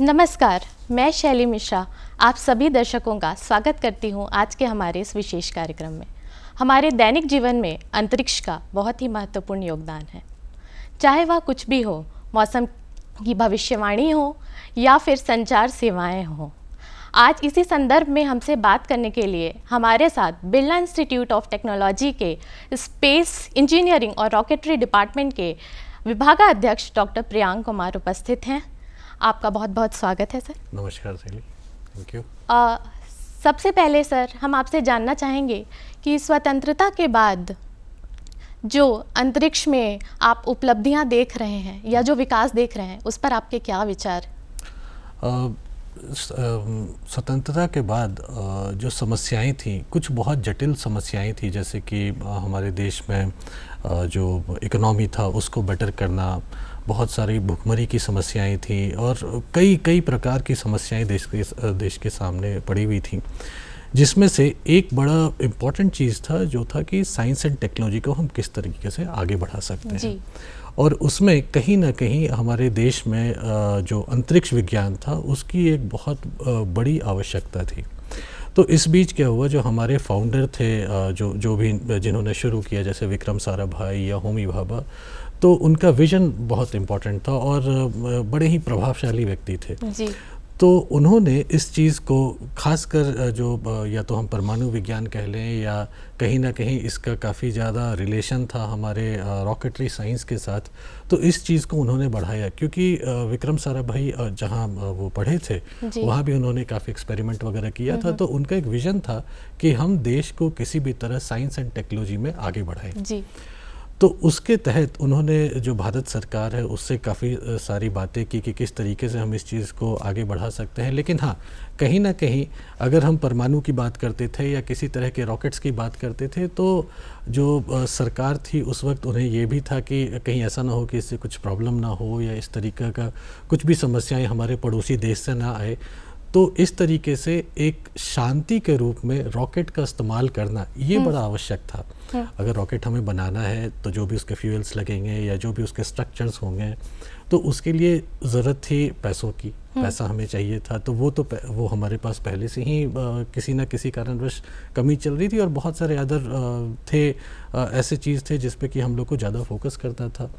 नमस्कार, मैं शैली मिश्रा आप सभी दर्शकों का स्वागत करती हूं आज के हमारे इस विशेष कार्यक्रम में। हमारे दैनिक जीवन में अंतरिक्ष का बहुत ही महत्वपूर्ण योगदान है। चाहे वह कुछ भी हो, मौसम की भविष्यवाणी हो या फिर संचार सेवाएं हों। आज इसी संदर्भ में हमसे बात करने के लिए हमारे साथ बिरला इंस्टीट्यूट ऑफ टेक्नोलॉजी के स्पेस इंजीनियरिंग और रॉकेटरी डिपार्टमेंट के विभागाध्यक्ष डॉक्टर प्रियांक कुमार उपस्थित हैं। आपका बहुत बहुत स्वागत है सर। नमस्कार शैली, थैंक यू। सबसे पहले सर हम आपसे जानना चाहेंगे कि स्वतंत्रता के बाद जो अंतरिक्ष में आप उपलब्धियां देख रहे हैं या जो विकास देख रहे हैं उस पर आपके क्या विचार? स्वतंत्रता के बाद जो समस्याएं थी, कुछ बहुत जटिल समस्याएं थी, जैसे कि हमारे देश में जो इकोनॉमी था उसको बेटर करना, बहुत सारी भुखमरी की समस्याएं थी और कई प्रकार की समस्याएं देश के सामने पड़ी हुई थी, जिसमें से एक बड़ा इम्पॉर्टेंट चीज़ था जो था कि साइंस एंड टेक्नोलॉजी को हम किस तरीके से आगे बढ़ा सकते हैं। और उसमें कहीं ना कहीं हमारे देश में जो अंतरिक्ष विज्ञान था उसकी एक बहुत बड़ी आवश्यकता थी। तो इस बीच क्या हुआ, जो हमारे फाउंडर थे, जो भी जिन्होंने शुरू किया, जैसे विक्रम साराभाई या होमी भाभा, तो उनका विजन बहुत इम्पोर्टेंट था और बड़े ही प्रभावशाली व्यक्ति थे जी। तो उन्होंने इस चीज़ को खासकर जो या तो हम परमाणु विज्ञान कह लें या कहीं ना कहीं इसका काफ़ी ज़्यादा रिलेशन था हमारे रॉकेटरी साइंस के साथ, तो इस चीज़ को उन्होंने बढ़ाया, क्योंकि विक्रम साराभाई जहाँ वो पढ़े थे वहाँ भी उन्होंने काफ़ी एक्सपेरिमेंट वगैरह किया था। तो उनका एक विज़न था कि हम देश को किसी भी तरह साइंस एंड टेक्नोलॉजी में आगे बढ़ाएं जी। तो उसके तहत उन्होंने जो भारत सरकार है उससे काफ़ी सारी बातें की कि किस तरीके से हम इस चीज़ को आगे बढ़ा सकते हैं। लेकिन हाँ, कहीं ना कहीं अगर हम परमाणु की बात करते थे या किसी तरह के रॉकेट्स की बात करते थे, तो जो सरकार थी उस वक्त उन्हें ये भी था कि कहीं ऐसा ना हो कि इससे कुछ प्रॉब्लम ना हो या इस तरीक़े का कुछ भी समस्याएँ हमारे पड़ोसी देश से ना आए। तो इस तरीके से एक शांति के रूप में रॉकेट का इस्तेमाल करना ये बड़ा आवश्यक था। अगर रॉकेट हमें बनाना है तो जो भी उसके फ्यूल्स लगेंगे या जो भी उसके स्ट्रक्चर्स होंगे, तो उसके लिए ज़रूरत थी पैसों की, पैसा हमें चाहिए था। तो वो हमारे पास पहले से ही किसी न किसी कारणवश कमी चल रही थी और बहुत सारे अदर थे ऐसे चीज़ थे जिस पे कि हम लोग को ज़्यादा फोकस करना था।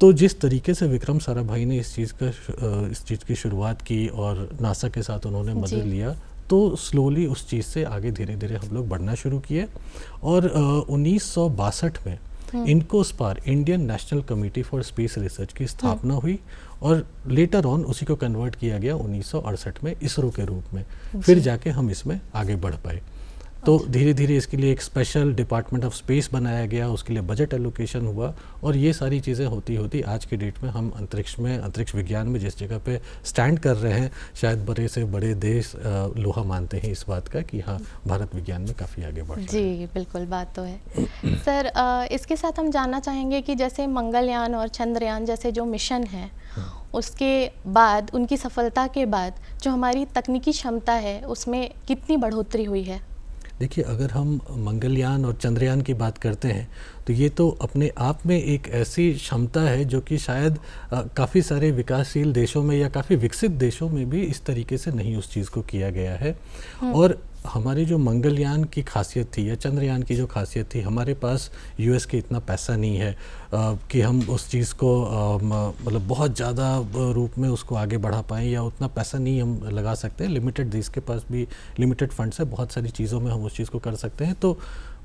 तो जिस तरीके से विक्रम साराभाई ने इस चीज़ की शुरुआत की और नासा के साथ उन्होंने मदद लिया, तो स्लोली उस चीज़ से आगे धीरे धीरे हम लोग बढ़ना शुरू किए। और 1962 में INCOSPAR, Indian National Committee for Space Research की स्थापना हुई और लेटर ऑन उसी को कन्वर्ट किया गया 1968 में इसरो के रूप में। फिर जाके हम इसमें आगे बढ़ पाए। तो धीरे धीरे इसके लिए एक स्पेशल डिपार्टमेंट ऑफ स्पेस बनाया गया, उसके लिए बजट एलोकेशन हुआ और ये सारी चीज़ें होती होती आज के डेट में हम अंतरिक्ष विज्ञान में जिस जगह पे स्टैंड कर रहे हैं, शायद बड़े से बड़े देश लोहा मानते हैं इस बात का कि हाँ, भारत विज्ञान में काफ़ी आगे बढ़ रहा है। जी बिल्कुल, बात तो है। सर इसके साथ हम जानना चाहेंगे कि जैसे मंगलयान और चंद्रयान जैसे जो मिशन हैं, उसके बाद, उनकी सफलता के बाद जो हमारी तकनीकी क्षमता है उसमें कितनी बढ़ोतरी हुई है? देखिए, अगर हम मंगलयान और चंद्रयान की बात करते हैं तो ये तो अपने आप में एक ऐसी क्षमता है जो कि शायद काफ़ी सारे विकासशील देशों में या काफ़ी विकसित देशों में भी इस तरीके से नहीं उस चीज़ को किया गया है। और हमारी जो मंगलयान की खासियत थी या चंद्रयान की जो खासियत थी, हमारे पास यूएस के इतना पैसा नहीं है कि हम उस चीज़ को मतलब बहुत ज़्यादा रूप में उसको आगे बढ़ा पाएँ, या उतना पैसा नहीं हम लगा सकते हैं। लिमिटेड देश के पास भी लिमिटेड फंड्स है, बहुत सारी चीज़ों में हम उस चीज़ को कर सकते हैं। तो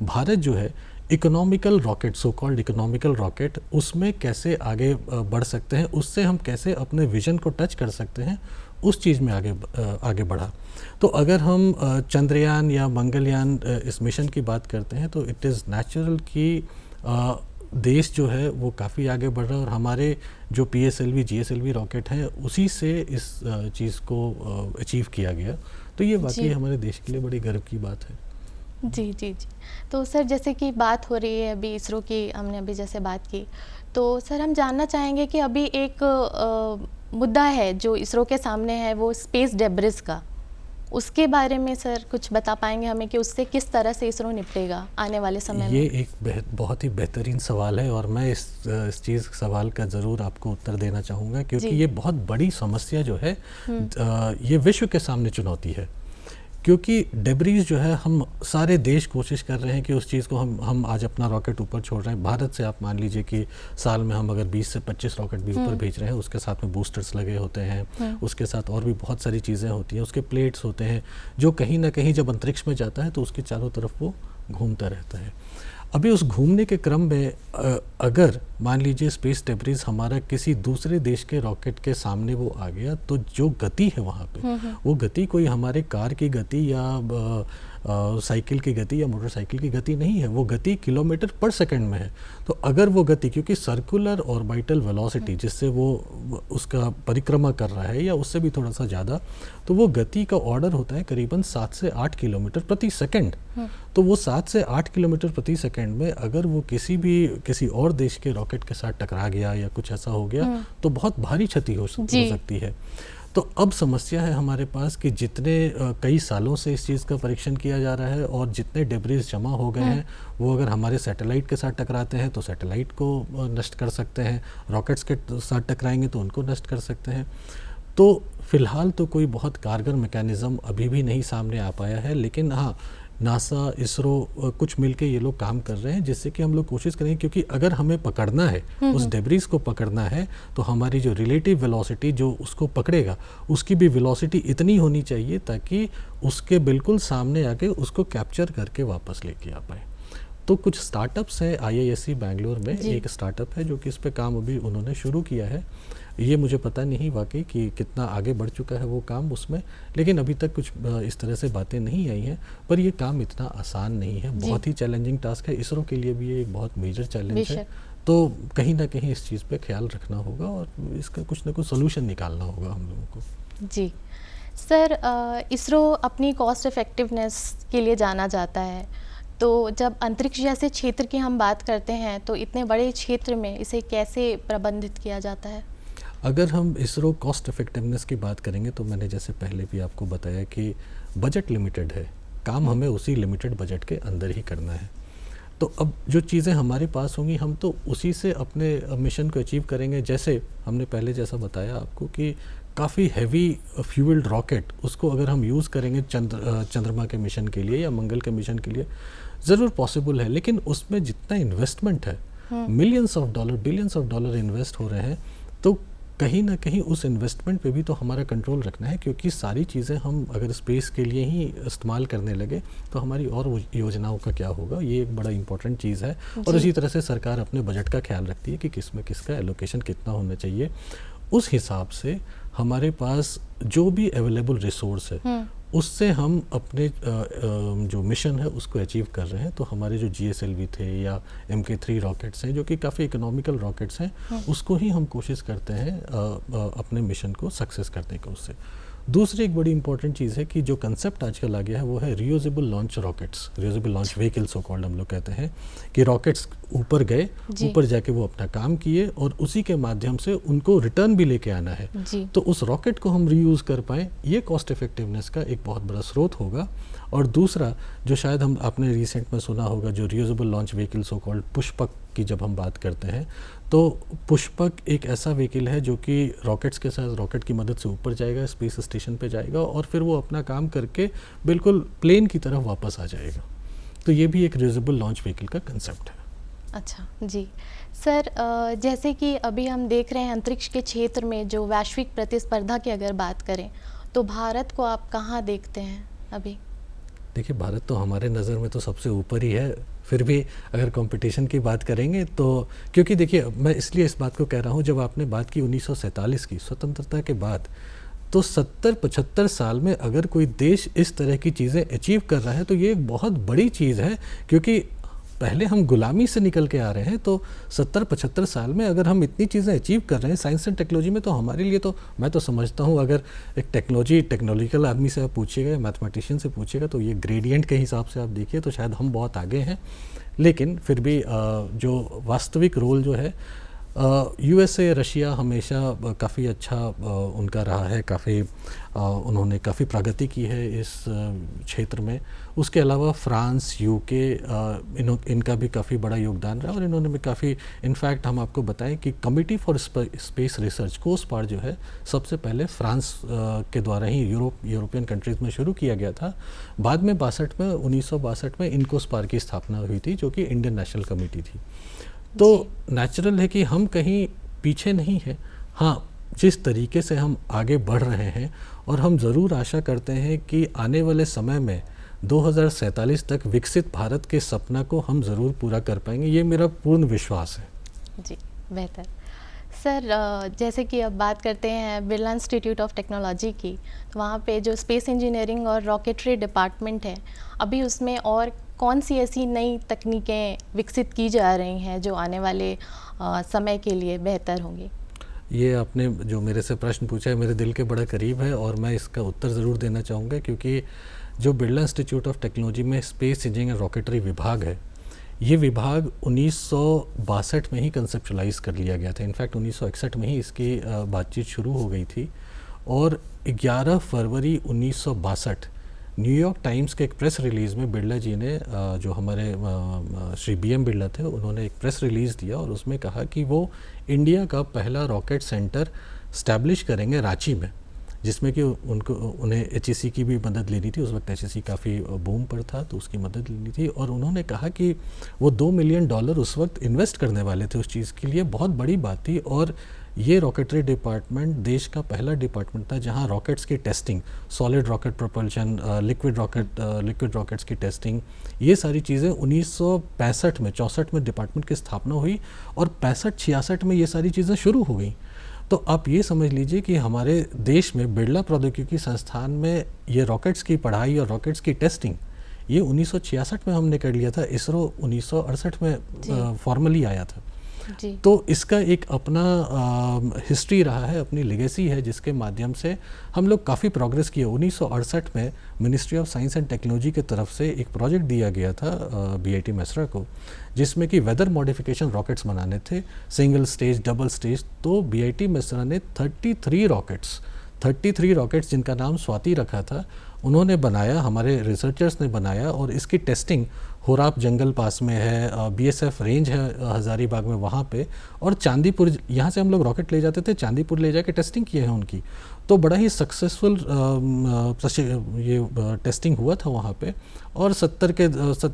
भारत जो है economical rocket, so called economical rocket, उसमें कैसे आगे बढ़ सकते हैं, उससे हम कैसे अपने विजन को टच कर सकते हैं, उस चीज़ में आगे बढ़ा। तो अगर हम चंद्रयान या मंगलयान इस मिशन की बात करते हैं तो इट इज़ नेचुरल कि देश जो है वो काफ़ी आगे बढ़ रहा है और हमारे जो PSLV GSLV रॉकेट हैं उसी से इस चीज़ को अचीव किया गया। तो ये वाकई हमारे देश के लिए बड़ी गर्व की बात है। जी जी जी। तो सर जैसे कि बात हो रही है अभी इसरो की, हमने अभी जैसे बात की, तो सर हम जानना चाहेंगे कि अभी एक मुद्दा है जो इसरो के सामने है, वो स्पेस डेब्रिस का, उसके बारे में सर कुछ बता पाएंगे हमें कि उससे किस तरह से इसरो निपटेगा आने वाले समय में? ये एक बहुत ही बेहतरीन सवाल है और मैं इस सवाल का ज़रूर आपको उत्तर देना चाहूँगा, क्योंकि ये बहुत बड़ी समस्या जो है ये विश्व के सामने चुनौती है। क्योंकि डेब्रीज जो है, हम सारे देश कोशिश कर रहे हैं कि उस चीज़ को हम आज अपना रॉकेट ऊपर छोड़ रहे हैं। भारत से आप मान लीजिए कि साल में हम अगर 20 से 25 रॉकेट भी ऊपर भेज रहे हैं, उसके साथ में बूस्टर्स लगे होते हैं, उसके साथ और भी बहुत सारी चीज़ें होती हैं, उसके प्लेट्स होते हैं जो कहीं ना कहीं जब अंतरिक्ष में जाता है तो उसके चारों तरफ वो घूमता रहता है। अभी उस घूमने के क्रम में अगर मान लीजिए स्पेस डेब्रीज हमारा किसी दूसरे देश के रॉकेट के सामने वो आ गया, तो जो गति है वहाँ पे, वो गति कोई हमारे कार की गति या साइकिल की गति या मोटरसाइकिल की गति नहीं है, वो गति किलोमीटर पर सेकंड में है। तो अगर वो गति, क्योंकि सर्कुलर ऑर्बिटल वेलोसिटी जिससे वो उसका परिक्रमा कर रहा है या उससे भी थोड़ा सा ज़्यादा, तो वो गति का ऑर्डर होता है करीबन 7 से 8 किलोमीटर प्रति सेकंड। तो वो 7 से 8 किलोमीटर प्रति सेकंड में अगर वो किसी और देश के रॉकेट के साथ टकरा गया या कुछ ऐसा हो गया तो बहुत भारी क्षति हो सकती है। तो अब समस्या है हमारे पास कि जितने कई सालों से इस चीज़ का परीक्षण किया जा रहा है और जितने डेब्रीज जमा हो गए हैं, वो अगर हमारे सैटेलाइट के साथ टकराते हैं तो सैटेलाइट को नष्ट कर सकते हैं, रॉकेट्स के साथ टकराएंगे तो उनको नष्ट कर सकते हैं। तो फिलहाल तो कोई बहुत कारगर मैकेनिज़्म अभी भी नहीं सामने आ पाया है, लेकिन हाँ, नासा, इसरो कुछ मिलके ये लोग काम कर रहे हैं जिससे कि हम लोग कोशिश करें, क्योंकि अगर हमें पकड़ना है, उस डेब्रीज को पकड़ना है, तो हमारी जो रिलेटिव वेलोसिटी जो उसको पकड़ेगा उसकी भी वेलोसिटी इतनी होनी चाहिए ताकि उसके बिल्कुल सामने आके उसको कैप्चर करके वापस लेके आ पाए। तो कुछ स्टार्टअप्स हैं, IISc बैंगलोर में एक स्टार्टअप है जो कि इस पे काम अभी उन्होंने शुरू किया है। ये मुझे पता नहीं वाकई कि कितना आगे बढ़ चुका है वो काम उसमें, लेकिन अभी तक कुछ इस तरह से बातें नहीं आई हैं। पर ये काम इतना आसान नहीं है, बहुत ही चैलेंजिंग टास्क है। इसरो के लिए भी ये एक बहुत मेजर चैलेंज है। तो कहीं ना कहीं इस चीज़ पे ख्याल रखना होगा और इसका कुछ ना कुछ सोल्यूशन निकालना होगा हम लोगों को। जी सर, इसरो अपनी कॉस्ट इफ़ेक्टिवनेस के लिए जाना जाता है। तो जब अंतरिक्ष जैसे क्षेत्र की हम बात करते हैं तो इतने बड़े क्षेत्र में इसे कैसे प्रबंधित किया जाता है? अगर हम इसरो कॉस्ट इफेक्टिवनेस की बात करेंगे तो मैंने जैसे पहले भी आपको बताया कि बजट लिमिटेड है, काम हमें उसी लिमिटेड बजट के अंदर ही करना है। तो अब जो चीज़ें हमारे पास होंगी हम तो उसी से अपने मिशन को अचीव करेंगे। जैसे हमने पहले जैसा बताया आपको कि काफ़ी हैवी फ्यूल्ड रॉकेट, उसको अगर हम यूज़ करेंगे चंद्रमा के मिशन के लिए या मंगल के मिशन के लिए, ज़रूर पॉसिबल है, लेकिन उसमें जितना इन्वेस्टमेंट है, millions of dollar, billions of dollar invest हो रहे हैं, तो कहीं ना कहीं उस इन्वेस्टमेंट पे भी तो हमारा कंट्रोल रखना है, क्योंकि सारी चीज़ें हम अगर स्पेस के लिए ही इस्तेमाल करने लगे तो हमारी और योजनाओं का क्या होगा, ये एक बड़ा इंपॉर्टेंट चीज़ है। और इसी तरह से सरकार अपने बजट का ख्याल रखती है कि किस में किसका एलोकेशन कितना होना चाहिए। उस हिसाब से हमारे पास जो भी अवेलेबल रिसोर्स है उससे हम अपने जो मिशन है उसको अचीव कर रहे हैं। तो हमारे जो GSLV थे या MK3 रॉकेट्स हैं जो कि काफ़ी इकोनॉमिकल रॉकेट्स हैं, उसको ही हम कोशिश करते हैं अपने मिशन को सक्सेस करने का उससे। दूसरी एक बड़ी इंपॉर्टेंट चीज़ है कि जो कंसेप्ट आजकल आ गया है वो है reusable launch rockets, reusable launch vehicles so called हम लोग कहते हैं, कि रॉकेट्स ऊपर गए, ऊपर जाके वो अपना काम किए और उसी के माध्यम से उनको रिटर्न भी लेके आना है। तो उस रॉकेट को हम रीयूज़ कर पाएँ, ये कॉस्ट इफेक्टिवनेस का एक बहुत बड़ा स्रोत होगा। और दूसरा जो शायद आपने रिसेंट में सुना होगा, जो reusable launch vehicle so called Pushpak की जब हम बात करते हैं, तो पुष्पक एक ऐसा व्हीकल है जो कि रॉकेट्स के साथ, रॉकेट की मदद से ऊपर जाएगा, स्पेस स्टेशन पे जाएगा और फिर वो अपना काम करके बिल्कुल प्लेन की तरफ वापस आ जाएगा। तो ये भी एक रियूजेबल लॉन्च व्हीकल का कंसेप्ट है। अच्छा जी सर, जैसे कि अभी हम देख रहे हैं अंतरिक्ष के क्षेत्र में जो वैश्विक प्रतिस्पर्धा की अगर बात करें तो भारत को आप कहाँ देखते हैं अभी? देखिए, भारत तो हमारे नज़र में तो सबसे ऊपर ही है। फिर भी अगर कंपटीशन की बात करेंगे तो, क्योंकि देखिए मैं इसलिए इस बात को कह रहा हूँ, जब आपने बात की 1947 की स्वतंत्रता के बाद, तो 70-75 साल में अगर कोई देश इस तरह की चीज़ें अचीव कर रहा है तो ये एक बहुत बड़ी चीज़ है। क्योंकि पहले हम गुलामी से निकल के आ रहे हैं, तो 70-75 साल में अगर हम इतनी चीज़ें अचीव कर रहे हैं साइंस एंड टेक्नोलॉजी में, तो हमारे लिए तो मैं तो समझता हूँ, अगर एक टेक्नोलॉजिकल आदमी से आप पूछिएगा, मैथमेटिशियन से पूछिएगा, तो ये ग्रेडियंट के हिसाब से आप देखिए तो शायद हम बहुत आगे हैं। लेकिन फिर भी जो वास्तविक रोल जो है, यूएसए, रशिया हमेशा काफ़ी अच्छा उनका रहा है, काफ़ी उन्होंने काफ़ी प्रगति की है इस क्षेत्र में। उसके अलावा फ्रांस, यूके, इनका भी काफ़ी बड़ा योगदान रहा और इन्होंने भी काफ़ी, इनफैक्ट हम आपको बताएं कि कमिटी फॉर स्पेस रिसर्च कोस्पार जो है सबसे पहले फ्रांस के द्वारा ही यूरोपियन कंट्रीज़ में शुरू किया गया था। बाद में 1962 में इनकोस्पार की स्थापना हुई थी, जो कि इंडियन नेशनल कमेटी थी। तो नेचुरल है कि हम कहीं पीछे नहीं हैं। हाँ, जिस तरीके से हम आगे बढ़ रहे हैं और हम ज़रूर आशा करते हैं कि आने वाले समय में 2047 तक विकसित भारत के सपना को हम ज़रूर पूरा कर पाएंगे, ये मेरा पूर्ण विश्वास है। जी, बेहतर। सर, जैसे कि अब बात करते हैं बिरला इंस्टीट्यूट ऑफ टेक्नोलॉजी की, तो वहाँ पे जो स्पेस इंजीनियरिंग और रॉकेटरी डिपार्टमेंट है, अभी उसमें और कौन सी ऐसी नई तकनीकें विकसित की जा रही हैं जो आने वाले समय के लिए बेहतर होंगी? ये आपने जो मेरे से प्रश्न पूछा है मेरे दिल के बड़ा करीब है और मैं इसका उत्तर ज़रूर देना चाहूँगा, क्योंकि जो बिरला इंस्टीट्यूट ऑफ टेक्नोलॉजी में स्पेस इंजीनियरिंग एंड रॉकेटरी विभाग है, ये विभाग 1962 में ही कंसेप्चुलाइज कर लिया गया था। इनफैक्ट 1961 में ही इसकी बातचीत शुरू हो गई थी और 11 फरवरी 1962 न्यूयॉर्क टाइम्स के एक प्रेस रिलीज़ में बिरला जी ने, जो हमारे श्री BM बिरला थे, उन्होंने एक प्रेस रिलीज़ दिया और उसमें कहा कि वो इंडिया का पहला रॉकेट सेंटर स्टैब्लिश करेंगे रांची में, जिसमें कि उन्हें HEC की भी मदद लेनी थी। उस वक्त HEC काफ़ी बूम पर था, तो उसकी मदद लेनी थी और उन्होंने कहा कि वो $2 मिलियन उस वक्त इन्वेस्ट करने वाले थे उस चीज़ के लिए। बहुत बड़ी बात थी और ये रॉकेटरी डिपार्टमेंट देश का पहला डिपार्टमेंट था जहां रॉकेट्स की testing, solid rocket propulsion, liquid rockets की टेस्टिंग, ये सारी चीज़ें 1965 में 64 में डिपार्टमेंट की स्थापना हुई और 65-66 में ये सारी चीज़ें शुरू हो गई। तो आप ये समझ लीजिए कि हमारे देश में बिरला प्रौद्योगिकी संस्थान में ये रॉकेट्स की पढ़ाई और रॉकेट्स की टेस्टिंग ये 1966 में हमने कर लिया था। इसरो 1968 में फॉर्मली आया था। जी। तो इसका एक अपना हिस्ट्री रहा है, अपनी लेगेसी है, जिसके माध्यम से हम लोग काफ़ी प्रोग्रेस किए। 1968 में ministry of science and technology की तरफ से एक प्रोजेक्ट दिया गया था BIT मेसरा को, जिसमें कि वेदर मॉडिफिकेशन रॉकेट्स बनाने थे, सिंगल स्टेज, डबल स्टेज। तो BIT मेसरा ने 33 रॉकेट्स जिनका नाम स्वाति रखा था, उन्होंने बनाया, हमारे रिसर्चर्स ने बनाया और इसकी टेस्टिंग होराप जंगल पास में है, BSF रेंज है हज़ारीबाग में, वहाँ पे, और चांदीपुर, यहाँ से हम लोग रॉकेट ले जाते थे, चांदीपुर ले जाके टेस्टिंग किए हैं उनकी। तो बड़ा ही सक्सेसफुल ये टेस्टिंग हुआ था वहाँ पे और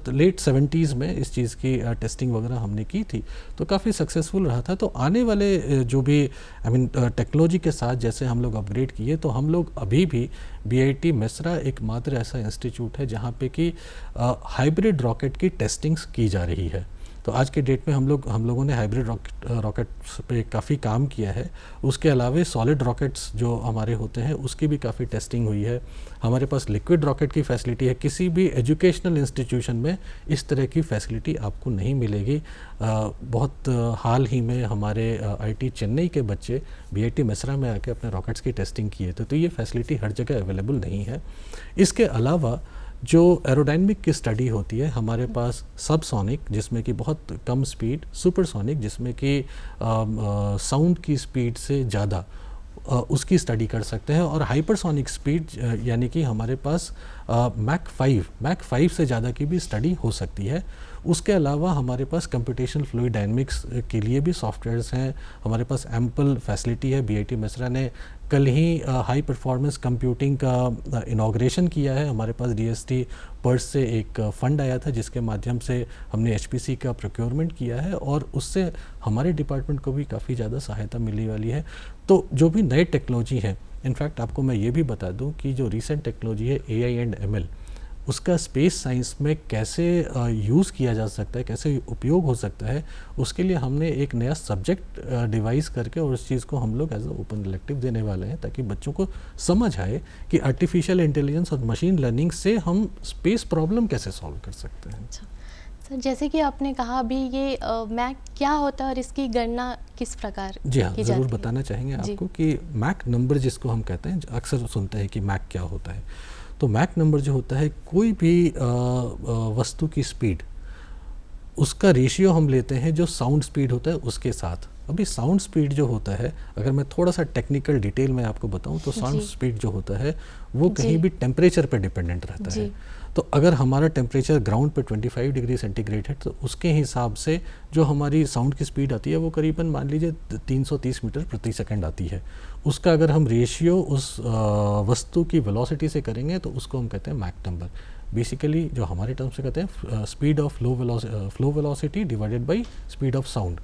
लेट 70s में इस चीज़ की टेस्टिंग वगैरह हमने की थी, तो काफ़ी सक्सेसफुल रहा था। तो आने वाले जो भी टेक्नोलॉजी के साथ जैसे हम लोग अपग्रेड किए, तो हम लोग अभी भी BIT मेसरा एकमात्र ऐसा इंस्टीट्यूट है जहाँ पे कि हाइब्रिड रॉकेट की टेस्टिंग्स की जा रही है। तो आज के डेट में हम लोगों ने हाइब्रिड रॉकेट्स पे काफ़ी काम किया है। उसके अलावा सॉलिड रॉकेट्स जो हमारे होते हैं उसकी भी काफ़ी टेस्टिंग हुई है। हमारे पास लिक्विड रॉकेट की फैसिलिटी है। किसी भी एजुकेशनल इंस्टीट्यूशन में इस तरह की फैसिलिटी आपको नहीं मिलेगी। बहुत हाल ही में हमारे IIT चेन्नई के बच्चे BIT मेसरा में आके अपने रॉकेट्स की टेस्टिंग किए थे। तो ये फैसिलिटी हर जगह अवेलेबल नहीं है। इसके अलावा जो एरोडायनेमिक की स्टडी होती है, हमारे पास सबसोनिक, जिसमें कि बहुत कम स्पीड, सुपरसोनिक, जिसमें कि साउंड की स्पीड से ज़्यादा उसकी स्टडी कर सकते हैं, और हाइपरसोनिक स्पीड यानी कि हमारे पास मैक 5 से ज़्यादा की भी स्टडी हो सकती है। उसके अलावा हमारे पास कंप्यूटेशनल फ्लूइड डायनेमिक्स के लिए भी सॉफ्टवेयर्स हैं। हमारे पास एम्पल फैसिलिटी है। BIT मेसरा ने कल ही हाई परफॉर्मेंस कंप्यूटिंग का इनॉग्रेशन किया है। हमारे पास DST पर्स से एक फ़ंड आया था जिसके माध्यम से हमने HPC का प्रोक्योरमेंट किया है और उससे हमारे डिपार्टमेंट को भी काफ़ी ज़्यादा सहायता मिलने वाली है। तो जो भी नए टेक्नोलॉजी है, इनफैक्ट आपको मैं ये भी बता दूं कि जो रिसेंट टेक्नोलॉजी है AI एंड ML, उसका स्पेस साइंस में कैसे यूज़ किया जा सकता है, कैसे उपयोग हो सकता है, उसके लिए हमने एक नया सब्जेक्ट डिवाइस करके और उस चीज़ को हम लोग एज अ ओपन इलेक्टिव देने वाले हैं, ताकि बच्चों को समझ आए कि आर्टिफिशियल इंटेलिजेंस और मशीन लर्निंग से हम स्पेस प्रॉब्लम कैसे सॉल्व कर सकते हैं। अच्छा सर, जैसे कि आपने कहा अभी ये मैक क्या होता है और इसकी गणना किस प्रकार जी हाँ, ज़रूर बताना चाहेंगे आपको कि मैक नंबर जिसको हम कहते हैं, अक्सर सुनते हैं कि मैक क्या होता है। तो मैक नंबर जो होता है, कोई भी वस्तु की स्पीड, उसका रेशियो हम लेते हैं जो साउंड स्पीड होता है उसके साथ। अभी साउंड स्पीड जो होता है, अगर मैं थोड़ा सा टेक्निकल डिटेल में आपको बताऊं तो साउंड जी। स्पीड जो होता है वो कहीं जी। भी टेम्परेचर पे डिपेंडेंट रहता जी। है। तो अगर हमारा टेम्परेचर ग्राउंड पे 25 डिग्री सेंटीग्रेड है तो उसके हिसाब से जो हमारी साउंड की स्पीड आती है वो करीबन मान लीजिए 330 मीटर प्रति सेकंड आती है। उसका अगर हम रेशियो उस वस्तु की वेलोसिटी से करेंगे तो उसको हम कहते हैं मैक नंबर। बेसिकली जो हमारे टर्म से कहते हैं speed of flow velocity divided by speed of sound.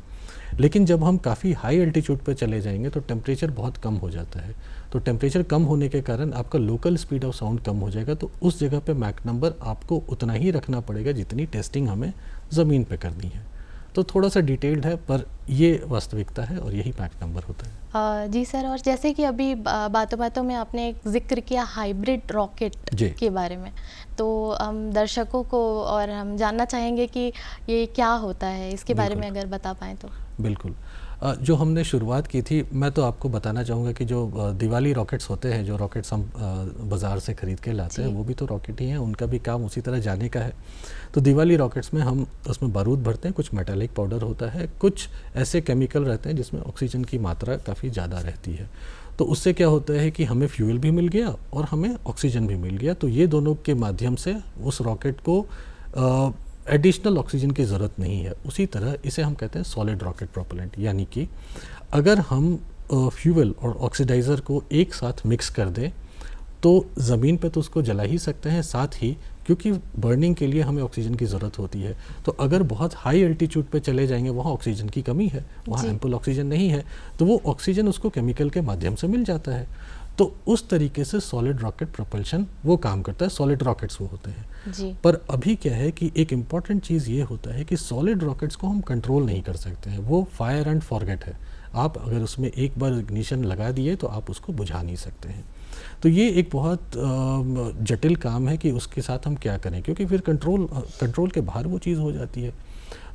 लेकिन जब हम काफ़ी हाई एल्टीट्यूड पर चले जाएंगे तो टेम्परेचर बहुत कम हो जाता है। तो टेम्परेचर कम होने के कारण आपका लोकल स्पीड ऑफ साउंड कम हो जाएगा, तो उस जगह पे मैक नंबर आपको उतना ही रखना पड़ेगा जितनी टेस्टिंग हमें ज़मीन पे करनी है। तो थोड़ा सा डिटेल्ड है पर ये वास्तविकता है और यही मैक नंबर होता है। जी सर, और जैसे कि अभी बातों बातों में आपने एक जिक्र किया हाइब्रिड रॉकेट के बारे में, तो हम दर्शकों को और हम जानना चाहेंगे कि ये क्या होता है, इसके बारे में अगर बता पाएँ तो। बिल्कुल। जो हमने शुरुआत की थी, मैं तो आपको बताना चाहूँगा कि जो दिवाली रॉकेट्स होते हैं, जो रॉकेट्स हम बाज़ार से ख़रीद के लाते हैं, वो भी तो रॉकेट ही हैं, उनका भी काम उसी तरह जाने का है। तो दिवाली रॉकेट्स में हम उसमें बारूद भरते हैं, कुछ मेटालिक पाउडर होता है, कुछ ऐसे केमिकल रहते हैं जिसमें ऑक्सीजन की मात्रा काफ़ी ज़्यादा रहती है। तो उससे क्या होता है कि हमें फ्यूल भी मिल गया और हमें ऑक्सीजन भी मिल गया। तो ये दोनों के माध्यम से उस रॉकेट को एडिशनल ऑक्सीजन की ज़रूरत नहीं है। उसी तरह इसे हम कहते हैं सॉलिड रॉकेट प्रोपेलेंट, यानी कि अगर हम फ्यूल और ऑक्सीडाइज़र को एक साथ मिक्स कर दें तो ज़मीन पे तो उसको जला ही सकते हैं, साथ ही क्योंकि बर्निंग के लिए हमें ऑक्सीजन की ज़रूरत होती है। तो अगर बहुत हाई एल्टीट्यूड पे चले जाएंगे, वहाँ ऑक्सीजन की कमी है, वहाँ एम्पल ऑक्सीजन नहीं है, तो वो ऑक्सीजन उसको केमिकल के माध्यम से मिल जाता है। तो उस तरीके से सॉलिड रॉकेट प्रोपल्शन वो काम करता है, सॉलिड रॉकेट्स वो होते हैं जी। पर अभी क्या है कि एक इम्पॉर्टेंट चीज़ ये होता है कि सॉलिड रॉकेट्स को हम कंट्रोल नहीं कर सकते हैं, वो फायर एंड फॉरगेट है। आप अगर उसमें एक बार इग्निशन लगा दिए तो आप उसको बुझा नहीं सकते हैं। तो ये एक बहुत जटिल काम है कि उसके साथ हम क्या करें, क्योंकि फिर कंट्रोल के बाहर वो चीज़ हो जाती है।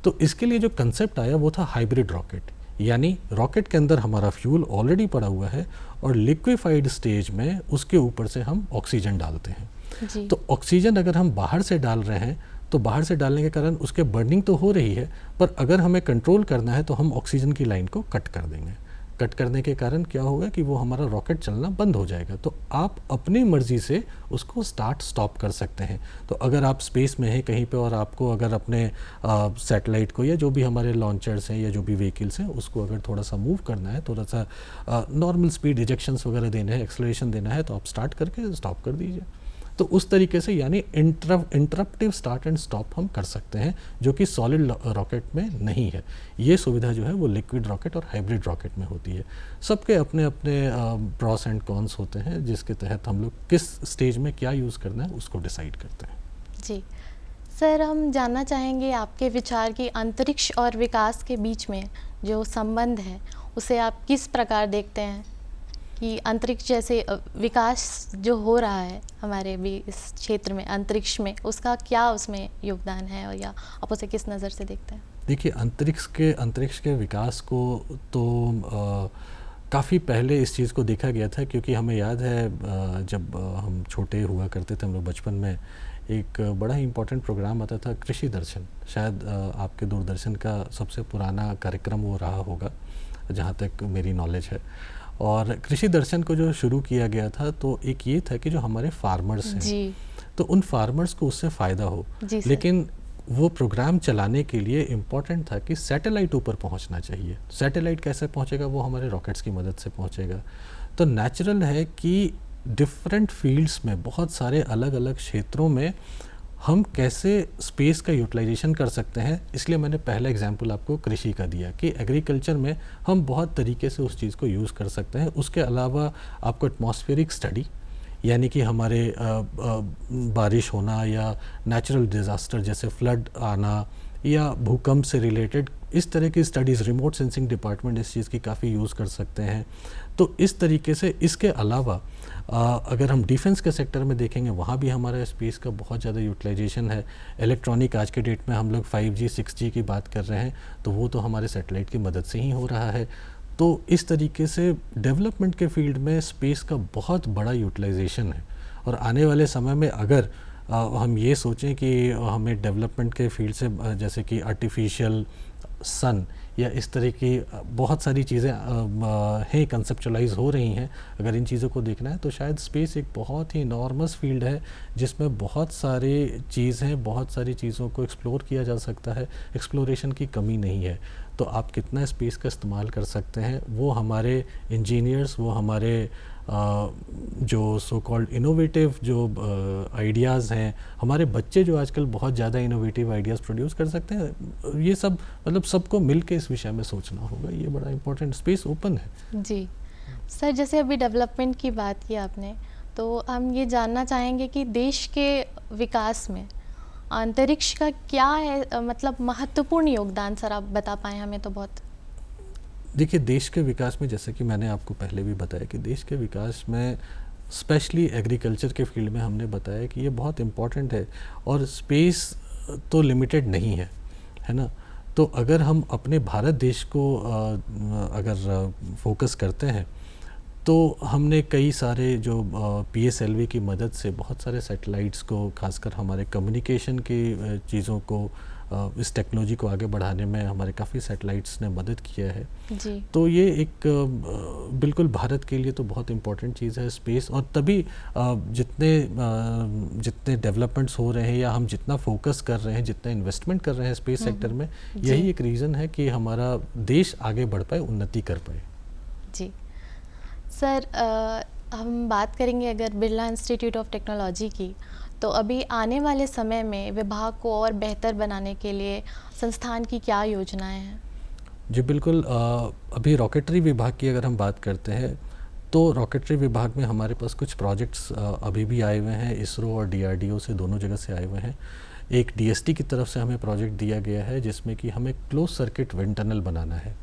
तो इसके लिए जो कंसेप्ट आया वो था हाइब्रिड रॉकेट, यानी रॉकेट के अंदर हमारा फ्यूल ऑलरेडी पड़ा हुआ है और लिक्विफाइड स्टेज में उसके ऊपर से हम ऑक्सीजन डालते हैं जी। तो ऑक्सीजन अगर हम बाहर से डाल रहे हैं तो बाहर से डालने के कारण उसके बर्निंग तो हो रही है, पर अगर हमें कंट्रोल करना है तो हम ऑक्सीजन की लाइन को कट कर देंगे। कट करने के कारण क्या होगा कि वो हमारा रॉकेट चलना बंद हो जाएगा। तो आप अपनी मर्ज़ी से उसको स्टार्ट स्टॉप कर सकते हैं। तो अगर आप स्पेस में हैं कहीं पे और आपको अगर अपने सैटेलाइट को या जो भी हमारे लॉन्चर्स हैं या जो भी व्हीकल्स हैं उसको अगर थोड़ा सा मूव करना है, थोड़ा सा नॉर्मल स्पीड इजेक्शंस वगैरह देने हैं, एक्सेलरेशन देना है, तो आप स्टार्ट करके स्टॉप कर दीजिए। तो उस तरीके से यानी इंटरप्टिव स्टार्ट एंड स्टॉप हम कर सकते हैं, जो कि सॉलिड रॉकेट में नहीं है। ये सुविधा जो है वो लिक्विड रॉकेट और हाइब्रिड रॉकेट में होती है। सबके अपने अपने प्रॉस एंड कॉन्स होते हैं, जिसके तहत हम लोग किस स्टेज में क्या यूज़ करना है उसको डिसाइड करते हैं। जी सर, हम जानना चाहेंगे आपके विचार की अंतरिक्ष और विकास के बीच में जो संबंध है उसे आप किस प्रकार देखते हैं कि अंतरिक्ष जैसे विकास जो हो रहा है हमारे भी इस क्षेत्र में अंतरिक्ष में, उसका क्या उसमें योगदान है, और या आप उसे किस नज़र से देखते हैं? देखिए, अंतरिक्ष के विकास को तो काफ़ी पहले इस चीज़ को देखा गया था, क्योंकि हमें याद है जब हम छोटे हुआ करते थे, हम लोग बचपन में, एक बड़ा ही इम्पोर्टेंट प्रोग्राम आता था कृषि दर्शन। शायद आपके दूरदर्शन का सबसे पुराना कार्यक्रम वो रहा होगा जहाँ तक मेरी नॉलेज है। और कृषि दर्शन को जो शुरू किया गया था तो एक ये था कि जो हमारे फार्मर्स हैं तो उन फार्मर्स को उससे फ़ायदा हो। लेकिन वो प्रोग्राम चलाने के लिए इम्पॉर्टेंट था कि सैटेलाइट ऊपर पहुंचना चाहिए। सैटेलाइट कैसे पहुंचेगा? वो हमारे रॉकेट्स की मदद से पहुंचेगा। तो नेचुरल है कि डिफरेंट फील्ड्स में, बहुत सारे अलग अलग क्षेत्रों में हम कैसे स्पेस का यूटिलाइजेशन कर सकते हैं। इसलिए मैंने पहला एग्जांपल आपको कृषि का दिया कि एग्रीकल्चर में हम बहुत तरीके से उस चीज़ को यूज़ कर सकते हैं। उसके अलावा आपको एटमॉस्फेरिक स्टडी, यानी कि हमारे बारिश होना या नेचुरल डिज़ास्टर जैसे फ्लड आना या भूकंप से रिलेटेड, इस तरह की स्टडीज़ रिमोट सेंसिंग डिपार्टमेंट इस चीज़ की काफ़ी यूज़ कर सकते हैं। तो इस तरीके से इसके अलावा अगर हम डिफेंस के सेक्टर में देखेंगे, वहाँ भी हमारा स्पेस का बहुत ज़्यादा यूटिलाइजेशन है। इलेक्ट्रॉनिक आज के डेट में हम लोग 5G 6G की बात कर रहे हैं, तो वो तो हमारे सैटेलाइट की मदद से ही हो रहा है। तो इस तरीके से डेवलपमेंट के फील्ड में स्पेस का बहुत बड़ा यूटिलाइजेशन है। और आने वाले समय में अगर हम ये सोचें कि हमें डेवलपमेंट के फील्ड से जैसे कि आर्टिफिशियल सन या इस तरह की बहुत सारी चीज़ें हैं, कंसेप्चुलाइज हो रही हैं। अगर इन चीज़ों को देखना है तो शायद स्पेस एक बहुत ही इनॉर्मस फील्ड है जिसमें बहुत सारी चीज़ हैं, बहुत सारी चीज़ों को एक्सप्लोर किया जा सकता है, एक्सप्लोरेशन की कमी नहीं है। तो आप कितना स्पेस का इस्तेमाल कर सकते हैं वो हमारे इंजीनियर्स, वो हमारे जो सो कॉल्ड इनोवेटिव जो आइडियाज़ हैं, हमारे बच्चे जो आजकल बहुत ज़्यादा इनोवेटिव आइडियाज़ प्रोड्यूस कर सकते हैं, ये सब मतलब सबको मिल के इस विषय में सोचना होगा। ये बड़ा इम्पोर्टेंट, स्पेस ओपन है। जी सर, जैसे अभी डेवलपमेंट की बात की आपने, तो हम ये जानना चाहेंगे कि देश के विकास में अंतरिक्ष का क्या है मतलब महत्वपूर्ण योगदान। सर आप बता पाएँ हमें तो बहुत। देखिए, देश के विकास में जैसे कि मैंने आपको पहले भी बताया कि देश के विकास में स्पेशली एग्रीकल्चर के फील्ड में हमने बताया कि ये बहुत इम्पॉर्टेंट है और स्पेस तो लिमिटेड नहीं है ना। तो अगर हम अपने भारत देश को अगर फोकस करते हैं तो हमने कई सारे जो PSLV की मदद से बहुत सारे सैटेलाइट्स को, खासकर हमारे कम्युनिकेशन की चीज़ों को, इस टेक्नोलॉजी को आगे बढ़ाने में हमारे काफ़ी सैटेलाइट्स ने मदद किया है जी। तो ये एक बिल्कुल भारत के लिए तो बहुत इम्पोर्टेंट चीज़ है स्पेस। और तभी जितने डेवलपमेंट्स हो रहे हैं या हम जितना फोकस कर रहे हैं, जितना इन्वेस्टमेंट कर रहे हैं स्पेस सेक्टर में, यही एक रीज़न है कि हमारा देश आगे बढ़ पाए, उन्नति कर पाए। जी सर, हम बात करेंगे अगर बिरला इंस्टीट्यूट ऑफ टेक्नोलॉजी की, तो अभी आने वाले समय में विभाग को और बेहतर बनाने के लिए संस्थान की क्या योजनाएं हैं? जी बिल्कुल, अभी रॉकेटरी विभाग की अगर हम बात करते हैं तो रॉकेटरी विभाग में हमारे पास कुछ प्रोजेक्ट्स अभी भी आए हुए हैं, इसरो और DRDO से, दोनों जगह से आए हुए हैं। एक DST की तरफ से हमें प्रोजेक्ट दिया गया है जिसमें कि हमें क्लोज सर्किट विंड टनल बनाना है।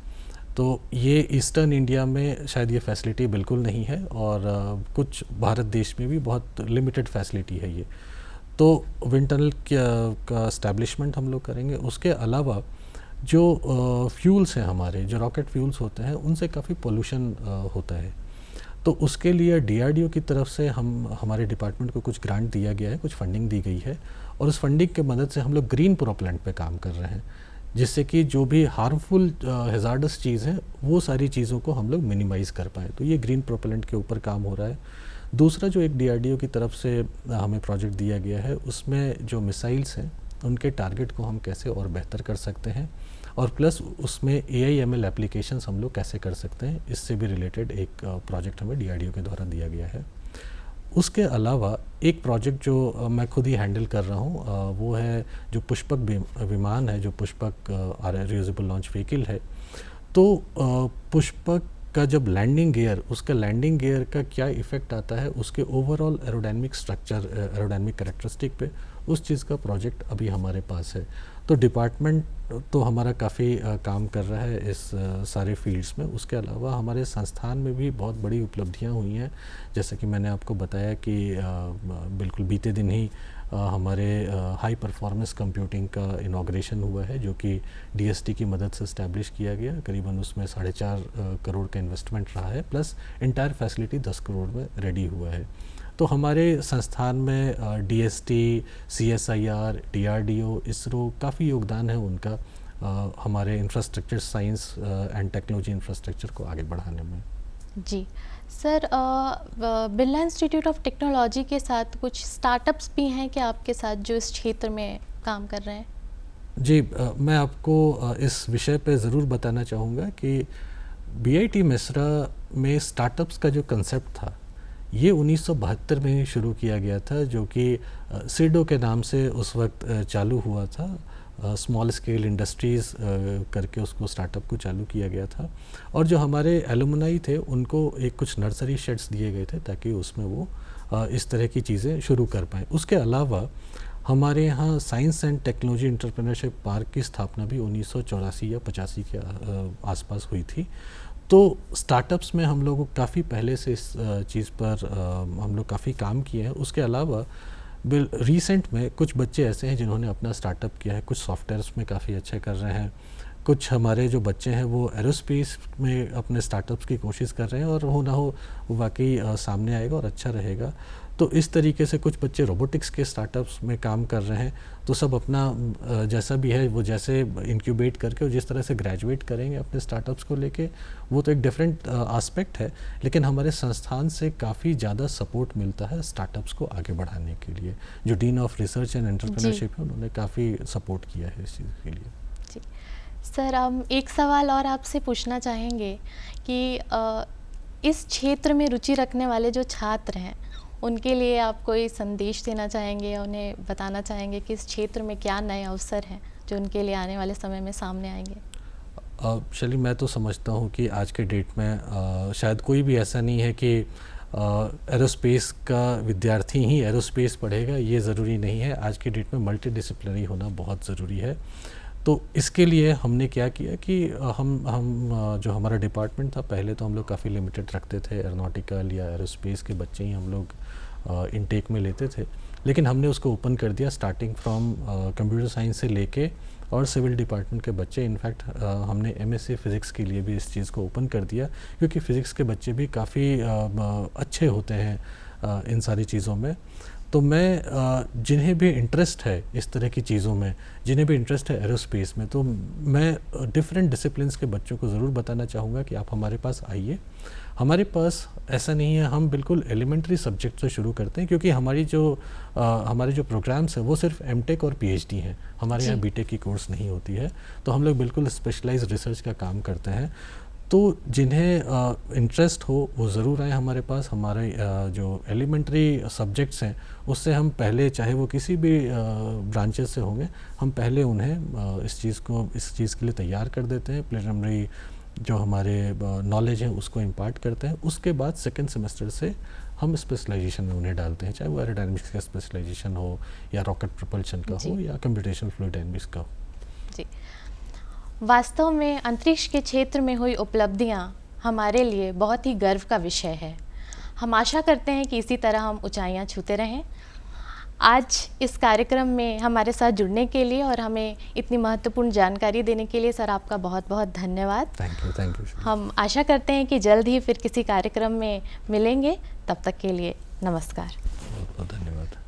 तो ये ईस्टर्न इंडिया में शायद ये फैसिलिटी बिल्कुल नहीं है और कुछ भारत देश में भी बहुत लिमिटेड फैसिलिटी है ये। तो विंड टनल का एस्टैब्लिशमेंट हम लोग करेंगे। उसके अलावा जो फ्यूल्स हैं हमारे, जो रॉकेट फ्यूल्स होते हैं, उनसे काफ़ी पोल्यूशन होता है। तो उसके लिए DRDO की तरफ से हमारे डिपार्टमेंट को कुछ ग्रांट दिया गया है, कुछ फंडिंग दी गई है और उस फंडिंग के मदद से हम लोग ग्रीन प्रोपेलेंट पे काम कर रहे हैं, जिससे कि जो भी हार्मफुल हैज़ार्डस चीज़ हैं वो सारी चीज़ों को हम लोग मिनिमाइज़ कर पाएँ। तो ये ग्रीन प्रोपेलेंट के ऊपर काम हो रहा है। दूसरा जो एक DRDO की तरफ से हमें प्रोजेक्ट दिया गया है, उसमें जो मिसाइल्स हैं उनके टारगेट को हम कैसे और बेहतर कर सकते हैं और प्लस उसमें AI/ML एप्लीकेशंस हम लोग कैसे कर सकते हैं, इससे भी रिलेटेड एक प्रोजेक्ट हमें DRDO के द्वारा दिया गया है। उसके अलावा एक प्रोजेक्ट जो मैं खुद ही हैंडल कर रहा हूँ, वो है जो पुष्पक विमान है, जो पुष्पक रियूजेबल लॉन्च व्हीकल है। तो पुष्पक का जब लैंडिंग गियर, उसका लैंडिंग गियर का क्या इफ़ेक्ट आता है उसके overall aerodynamic structure, aerodynamic characteristic पे, उस चीज़ का प्रोजेक्ट अभी हमारे पास है। तो डिपार्टमेंट तो हमारा काफ़ी काम कर रहा है इस सारे फील्ड्स में। उसके अलावा हमारे संस्थान में भी बहुत बड़ी उपलब्धियां हुई हैं, जैसे कि मैंने आपको बताया कि बिल्कुल बीते दिन ही हमारे हाई परफॉर्मेंस कंप्यूटिंग का इनॉग्रेशन हुआ है, जो कि DST की मदद से इस्टेब्लिश किया गया। करीबन उसमें 4.5 करोड़ का इन्वेस्टमेंट रहा है, प्लस इंटायर फैसिलिटी 10 करोड़ में रेडी हुआ है। तो हमारे संस्थान में DST, CSIR, DRDO, इसरो काफ़ी योगदान है उनका हमारे infrastructure science and technology infrastructure को आगे बढ़ाने में। जी sir, Birla Institute of Technology के साथ कुछ स्टार्टअप्स भी हैं क्या आपके साथ जो इस क्षेत्र में काम कर रहे हैं? जी, मैं आपको इस विषय पे ज़रूर बताना चाहूँगा कि BIT मिश्रा में स्टार्टअप्स का जो कंसेप्ट था ये 1972 में ही शुरू किया गया था, जो कि सिडो के नाम से उस वक्त चालू हुआ था। स्मॉल स्केल इंडस्ट्रीज़ करके उसको स्टार्टअप को चालू किया गया था और जो हमारे एलुमनाई थे उनको एक कुछ नर्सरी शेड्स दिए गए थे ताकि उसमें वो इस तरह की चीज़ें शुरू कर पाएँ। उसके अलावा हमारे यहाँ science and technology entrepreneurship park की स्थापना भी 1984 या 85 के आसपास हुई थी। तो स्टार्टअप्स में हम लोग काफ़ी पहले से इस चीज़ पर हम लोग काफ़ी काम किए हैं। उसके अलावा रिसेंट में कुछ बच्चे ऐसे हैं जिन्होंने अपना स्टार्टअप किया है, कुछ सॉफ्टवेयर्स में काफ़ी अच्छे कर रहे हैं, कुछ हमारे जो बच्चे हैं वो एरोस्पेस में अपने स्टार्टअप्स की कोशिश कर रहे हैं, और हो ना हो वो वाकई सामने आएगा और अच्छा रहेगा। तो इस तरीके से कुछ बच्चे रोबोटिक्स के स्टार्टअप्स में काम कर रहे हैं। तो सब अपना जैसा भी है वो जैसे इंक्यूबेट करके और जिस तरह से ग्रेजुएट करेंगे अपने स्टार्टअप्स को लेके, वो तो एक डिफरेंट एस्पेक्ट है, लेकिन हमारे संस्थान से काफ़ी ज़्यादा सपोर्ट मिलता है स्टार्टअप्स को आगे बढ़ाने के लिए। जो dean of research and entrepreneurship है उन्होंने काफ़ी सपोर्ट किया है इस चीज़ के लिए। जी सर, हम एक सवाल और आपसे पूछना चाहेंगे कि इस क्षेत्र में रुचि रखने वाले जो छात्र हैं उनके लिए आप कोई संदेश देना चाहेंगे या उन्हें बताना चाहेंगे कि इस क्षेत्र में क्या नए अवसर हैं जो उनके लिए आने वाले समय में सामने आएंगे? चलिए, मैं तो समझता हूँ कि आज के डेट में शायद कोई भी ऐसा नहीं है कि एरोस्पेस का विद्यार्थी ही एरोस्पेस पढ़ेगा, ये ज़रूरी नहीं है। आज की डेट में मल्टीडिसिप्लिनरी होना बहुत ज़रूरी है। तो इसके लिए हमने क्या किया कि हम जो हमारा डिपार्टमेंट था, पहले तो हम लोग काफ़ी लिमिटेड रखते थे, एरोनॉटिकल या एरोस्पेस के बच्चे ही हम लोग इनटेक में लेते थे। लेकिन हमने उसको ओपन कर दिया स्टार्टिंग फ्रॉम कंप्यूटर साइंस से लेके और सिविल डिपार्टमेंट के बच्चे। इनफैक्ट हमने एमएससी फ़िज़िक्स के लिए भी इस चीज़ को ओपन कर दिया, क्योंकि फ़िज़िक्स के बच्चे भी काफ़ी अच्छे होते हैं इन सारी चीज़ों में। तो मैं जिन्हें भी इंटरेस्ट है इस तरह की चीज़ों में, जिन्हें भी इंटरेस्ट है एरोस्पेस में, तो मैं डिफरेंट डिसिप्लिन्स के बच्चों को ज़रूर बताना चाहूँगा कि आप हमारे पास आइए। हमारे पास ऐसा नहीं है, हम बिल्कुल एलिमेंट्री सब्जेक्ट से शुरू करते हैं, क्योंकि हमारे जो प्रोग्राम्स हैं वो सिर्फ एमटेक और पीएचडी हैं। हमारे यहाँ बीटेक की कोर्स नहीं होती है। तो हम लोग बिल्कुल स्पेशलाइज्ड रिसर्च का काम करते हैं। तो जिन्हें इंटरेस्ट हो वो ज़रूर आए हमारे पास। हमारे जो एलिमेंट्री सब्जेक्ट्स हैं उससे हम पहले, चाहे वो किसी भी ब्रांचेस से होंगे, हम पहले उन्हें इस चीज़ के लिए तैयार कर देते हैं। प्रिलिमिनरी जो हमारे नॉलेज है उसको इम्पार्ट करते हैं। उसके बाद सेकेंड सेमेस्टर से हम स्पेशलाइजेशन में उन्हें डालते हैं, चाहे वो एरोडायनामिक्स का स्पेशलाइजेशन हो या रॉकेट प्रोपल्शन का हो या कंप्यूटेशनल फ्लूइड डायनामिक्स का हो। जी, वास्तव में अंतरिक्ष के क्षेत्र में हुई उपलब्धियां हमारे लिए बहुत ही गर्व का विषय है। हम आशा करते हैं कि इसी तरह हम ऊंचाइयां छूते रहें। आज इस कार्यक्रम में हमारे साथ जुड़ने के लिए और हमें इतनी महत्वपूर्ण जानकारी देने के लिए सर आपका बहुत बहुत धन्यवाद। Thank you. हम आशा करते हैं कि जल्द ही फिर किसी कार्यक्रम में मिलेंगे। तब तक के लिए नमस्कार। बहुत बहुत धन्यवाद।